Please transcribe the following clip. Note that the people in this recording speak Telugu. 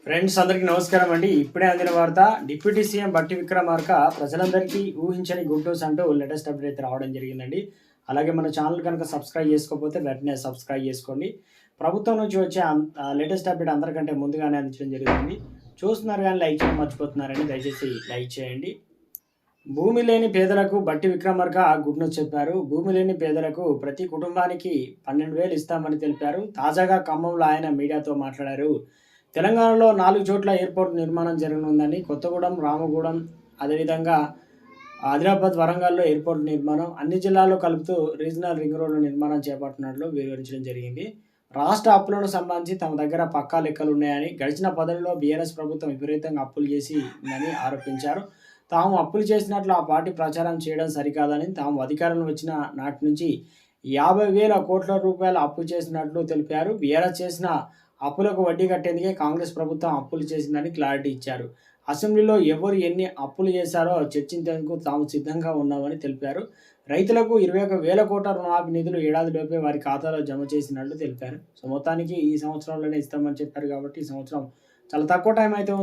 ఫ్రెండ్స్ అందరికీ నమస్కారం అండి. ఇప్పుడే అందిన వార్త, డిప్యూటీ సీఎం బట్టి విక్రమార్క ప్రజలందరికీ ఊహించని గుడ్ న్యూస్ అంటూ లేటెస్ట్ అప్డేట్ అయితే రావడం జరిగిందండి. అలాగే మన ఛానల్ కనుక సబ్స్క్రైబ్ చేసుకోకపోతే వెంటనే సబ్స్క్రైబ్ చేసుకోండి. ప్రభుత్వం నుంచి వచ్చే లేటెస్ట్ అప్డేట్ అందరికంటే ముందుగానే అందించడం జరుగుతుంది. చూస్తున్నారు కానీ లైక్ చేయడం మర్చిపోతున్నారని దయచేసి లైక్ చేయండి. భూమి లేని పేదలకు బట్టి విక్రమార్క గుడ్ న్యూస్ చెప్పారు. భూమి లేని పేదలకు ప్రతి కుటుంబానికి 12,000 ఇస్తామని తెలిపారు. తాజాగా ఖమ్మంలో ఆయన మీడియాతో మాట్లాడారు. తెలంగాణలో 4 చోట్ల ఎయిర్‌పోర్ట్ నిర్మాణం జరగనుందని. కొత్తగూడెం, రామగుండం, అదేవిధంగా ఆదిలాబాద్, వరంగల్‌లో ఎయిర్‌పోర్ట్ నిర్మాణం, అన్ని జిల్లాల్లో కలుపుతూ రీజనల్ రింగ్ రోడ్డు నిర్మాణం చేపడుతున్నట్లు వివరించడం జరిగింది. రాష్ట్ర అప్పులకు సంబంధించి తమ దగ్గర పక్కా లెక్కలున్నాయని, గడిచిన 10 బీఆర్ఎస్ ప్రభుత్వం విపరీతంగా అప్పులు చేసిందని ఆరోపించారు. తాము అప్పులు చేసినట్లు ఆ పార్టీ ప్రచారం చేయడం సరికాదని, తాము అధికారంలో వచ్చిన నాటి నుంచి 50,000 కోట్ల రూపాయల అప్పు చేసినట్లు తెలిపారు. బీఆర్ఎస్ చేసిన అప్పులకు వడ్డీ కట్టేందుకే కాంగ్రెస్ ప్రభుత్వం అప్పులు చేసిందని క్లారిటీ ఇచ్చారు. అసెంబ్లీలో ఎవరు ఎన్ని అప్పులు చేశారో చర్చించేందుకు తాము సిద్ధంగా ఉన్నామని తెలిపారు. రైతులకు 21,000 కోట్ల రుణమాఫీ నిధులు ఏడాదిలోపే వారి ఖాతాలో జమ చేసినట్లు తెలిపారు. సో మొత్తానికి ఈ సంవత్సరంలోనే ఇస్తామని చెప్పారు కాబట్టి ఈ సంవత్సరం చాలా తక్కువ టైం అయితే ఉంది.